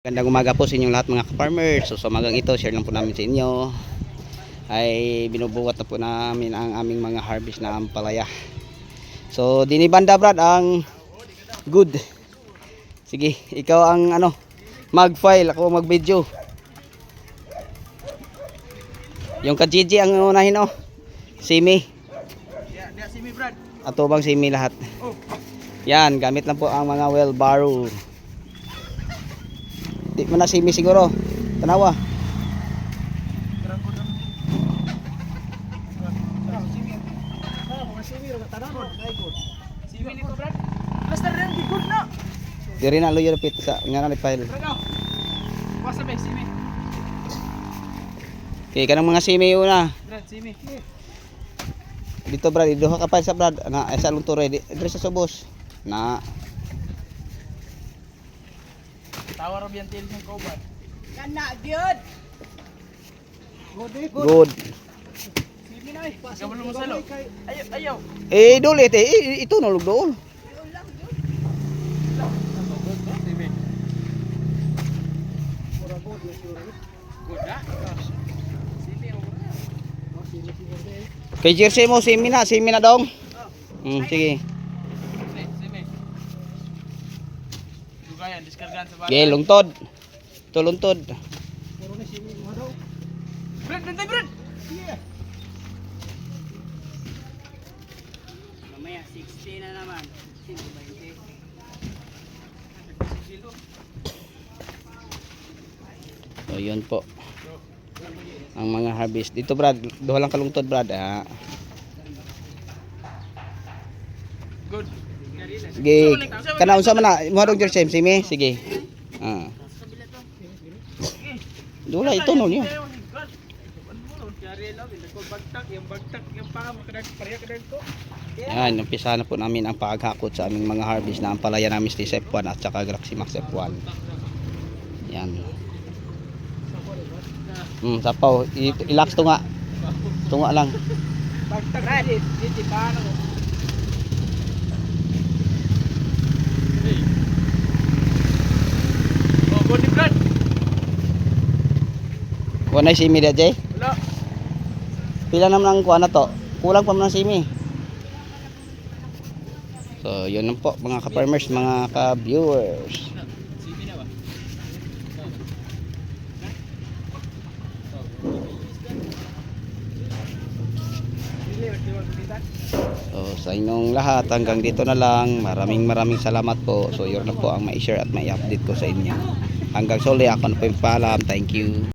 Gandang umaga po sa inyong lahat mga ka-farmers. So sa umagang ito, share lang po namin sa inyo ay binubuhat na po namin ang aming mga harvest na ampalaya. So dinibanda Brad ang good. Sige, ikaw ang mag-file, ako mag-video. Yung ka-Gigi ang unahin Simi. Yeah, simi Brad. Ato bang simi lahat? Oh. Yan, gamit lang po ang mga wheelbarrow. Di mo na simi siguro. Tanawa. Simi nito Brad. Cluster rin di good na. Diri na luyo pit sa nga na file. Wasa ba simi? Okay, kanang mga simi una. Brad, simi. Dito Brad, iduha ka pa sa Brad. Na sa lungtore diri sa subos. Na Tawar biyan til ng kauban. Kana gyud. good. Simi na eh. Gamalo mo salo. Ayaw. Dulit ito nulog doon. Simi. Good ah. Simi Kay jersey mo simi na dong. Sige. Simi. Dugayan, diskargan sa bahay. Okay, lungtod. Ito lungtod. Brad, nantay Brad. Mamaya 60 na naman. So yun po. Ang mga harvest. Dito Brad, duha lang kalungtod Brad. Good. Sige. Kana unsa man na? Mo dong jersey simi. Sige. Dula ito no niya. Yan, umpisa na po namin ang paghakot sa aming mga harvest na ampalaya namin sa F1 at saka Graximax F1. Yan. Sapaw, ilax tunga. Tunga lang. Bagtag na di paano ko. Oh, good Brad. Wanay simi dia Jay. Wala. Pila naman ang kuha na to? Kulang pa man ang simi. So, yun lang po mga ka-farmers, mga ka-viewers. Simi na ba? So, sa inyong lahat, hanggang dito na lang. Maraming salamat po. So, yun na po ang ma-share at ma-update ko sa inyo. Hanggang sa uli, ako na po yung paalam. Thank you.